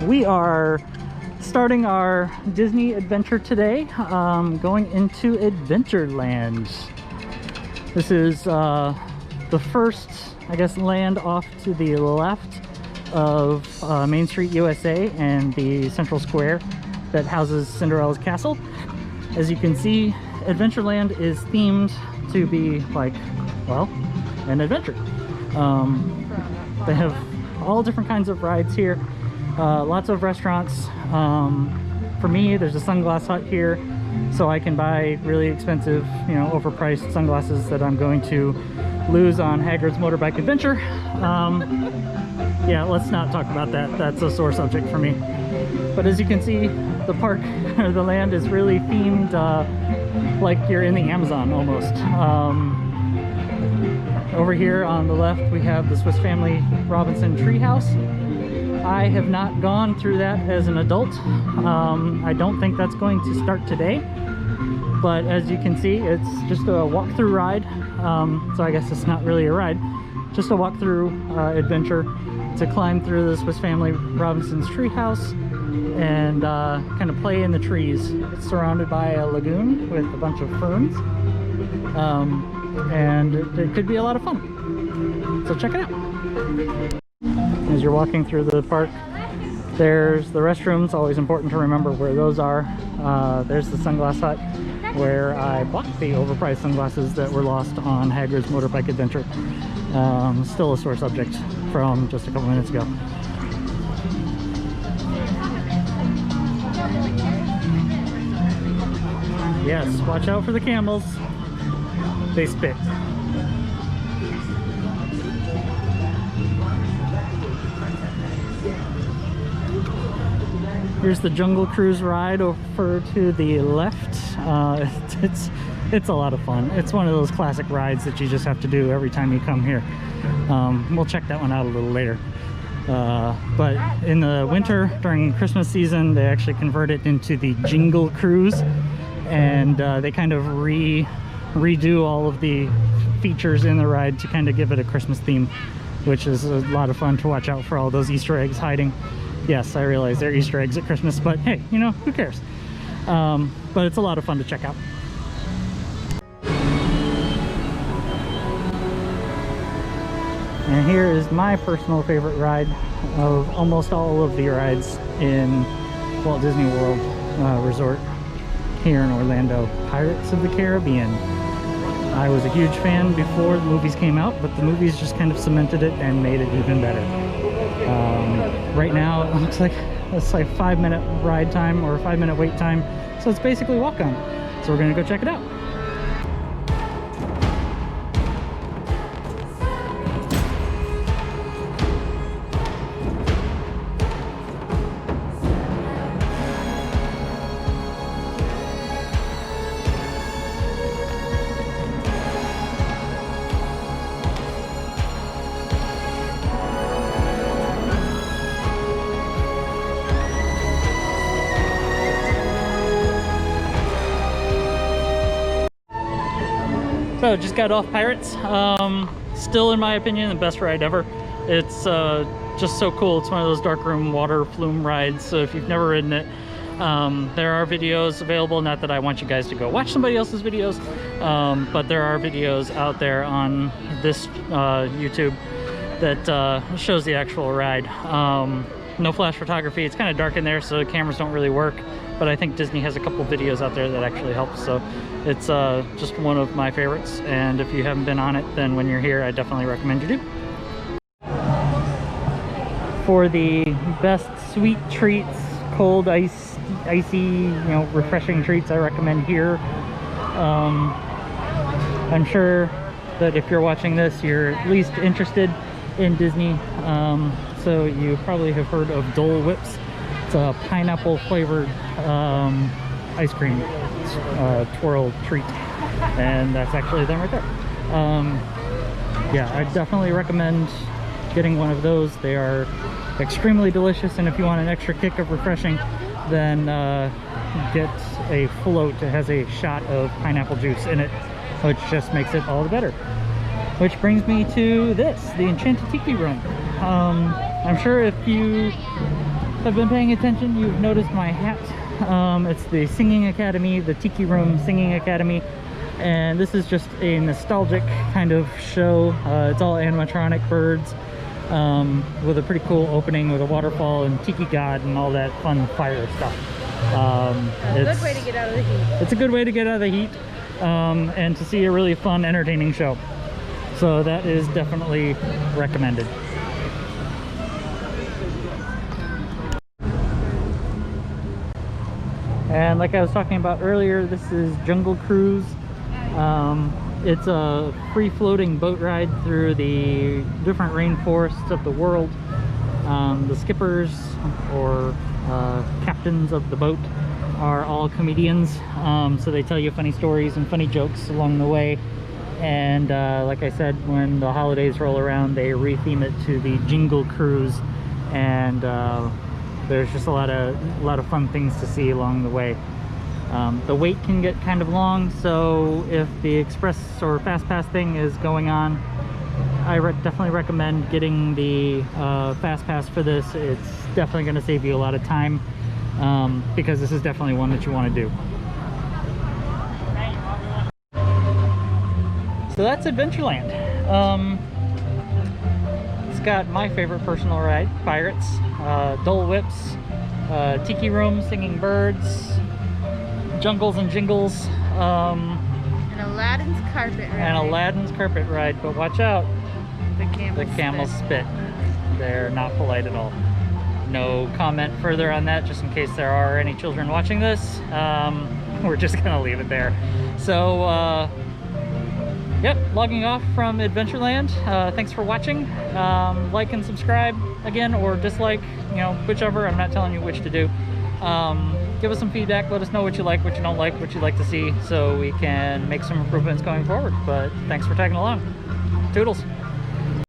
we are starting our Disney adventure today, going into Adventureland. This is the first, I guess, land off to the left of Main Street USA and the Central Square that houses Cinderella's castle. As you can see, Adventureland is themed to be like, well, an adventure. They have all different kinds of rides here, lots of restaurants. For me, there's a sunglass hut here, so I can buy really expensive, you know, overpriced sunglasses that I'm going to lose on Hagrid's Motorbike Adventure. Yeah, let's not talk about that. That's a sore subject for me. But as you can see, the park, or the land, is really themed like you're in the Amazon almost. Over here on the left, we have the Swiss Family Robinson Treehouse. I have not gone through that as an adult. I don't think that's going to start today. But as you can see, it's just a walk-through ride. So I guess it's not really a ride, just a walk-through adventure to climb through the Swiss Family Robinson's treehouse and kind of play in the trees. It's surrounded by a lagoon with a bunch of ferns, and it could be a lot of fun. So check it out. As you're walking through the park, there's the restrooms. Always important to remember where those are. There's the sunglass hut where I bought the overpriced sunglasses that were lost on Hagrid's Motorbike Adventure. Still a sore subject from just a couple minutes ago. Yes, watch out for the camels. They spit. Here's the Jungle Cruise ride over to the left. It's a lot of fun. It's one of those classic rides that you just have to do every time you come here. We'll check that one out a little later. But in the winter, during Christmas season, they actually convert it into the Jingle Cruise, and they kind of redo all of the features in the ride to kind of give it a Christmas theme, which is a lot of fun to watch out for all those Easter eggs hiding. Yes, I realize they're Easter eggs at Christmas, but hey, you know, who cares? But it's a lot of fun to check out. And here is my personal favorite ride of almost all of the rides in Walt Disney World Resort here in Orlando, Pirates of the Caribbean. I was a huge fan before the movies came out, but the movies just kind of cemented it and made it even better. Right now, it looks like it's like 5-minute ride time or 5-minute wait time, so it's basically walk-on. So we're gonna go check it out. So just got off Pirates. Still, in my opinion, the best ride ever. It's just so cool. It's one of those darkroom water flume rides. So if you've never ridden it, there are videos available. Not that I want you guys to go watch somebody else's videos, but there are videos out there on this YouTube that shows the actual ride. No flash photography. It's kind of dark in there, so the cameras don't really work. But I think Disney has a couple videos out there that actually help. So it's just one of my favorites. And if you haven't been on it, then when you're here, I definitely recommend you do. For the best sweet treats, cold, icy, you know, refreshing treats, I recommend here. I'm sure that if you're watching this, you're at least interested in Disney. So you probably have heard of Dole Whips. It's a pineapple flavored ice cream twirl treat, and that's actually them right there. Yeah, I definitely recommend getting one of those. They are extremely delicious, and if you want an extra kick of refreshing, then get a float that has a shot of pineapple juice in it, which just makes it all the better. Which brings me to this, the Enchanted Tiki Room. I'm sure if you have been paying attention, you've noticed my hat. It's the Singing Academy, the Tiki Room Singing Academy, and this is just a nostalgic kind of show. It's all animatronic birds, with a pretty cool opening with a waterfall and Tiki God and all that fun fire stuff. It's a good way to get out of the heat. It's a good way to get out of the heat, and to see a really fun, entertaining show. So that is definitely recommended. And like I was talking about earlier, this is Jungle Cruise. It's a free-floating boat ride through the different rainforests of the world. The skippers or captains of the boat are all comedians, so they tell you funny stories and funny jokes along the way. And like I said, when the holidays roll around, they retheme it to the Jingle Cruise, and there's just a lot of fun things to see along the way. The wait can get kind of long, so if the express or fast pass thing is going on, I definitely recommend getting the fast pass for this. It's definitely going to save you a lot of time, because this is definitely one that you want to do. So that's Adventureland. It's got my favorite personal ride, Pirates, Dole Whips, Tiki Room, Singing Birds, Jungles and Jingles, and Aladdin's carpet ride. And Aladdin's carpet ride, but watch out. The camels spit. They're not polite at all. No comment further on that, just in case there are any children watching this. We're just gonna leave it there. So yep, logging off from Adventureland. Thanks for watching. Like and subscribe again, or dislike, you know, whichever. I'm not telling you which to do. Give us some feedback. Let us know what you like, what you don't like, what you'd like to see, so we can make some improvements going forward. But thanks for tagging along. Toodles.